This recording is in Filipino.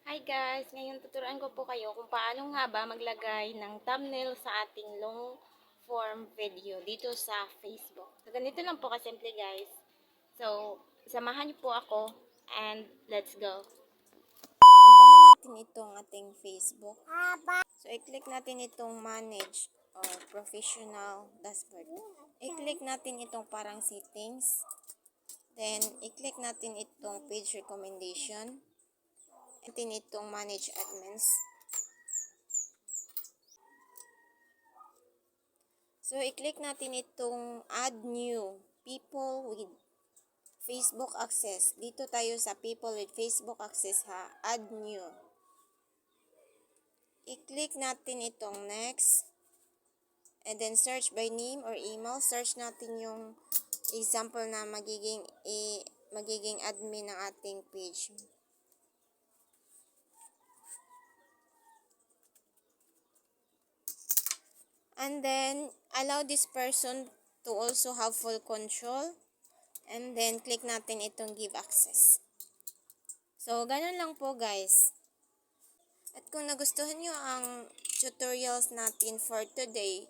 Hi guys! Ngayon tuturuan ko po kayo kung paano nga ba maglagay ng thumbnail sa ating long form video dito sa Facebook. So, ganito lang po kasimple guys. So, samahan niyo po ako and let's go! Puntahan natin itong ating Facebook. So, i-click natin itong manage or professional dashboard. I-click natin itong parang settings. Then, i-click natin itong page recommendation. Natin itong manage admins. So, i-click natin itong add new people with Facebook access. Dito tayo sa people with Facebook access ha. Add new. I-click natin itong next. And then search by name or email. Search natin yung example na magiging admin ng ating page. And then, allow this person to also have full control. And then, click natin itong give access. So, ganun lang po guys. At kung nagustuhan nyo ang tutorials natin for today,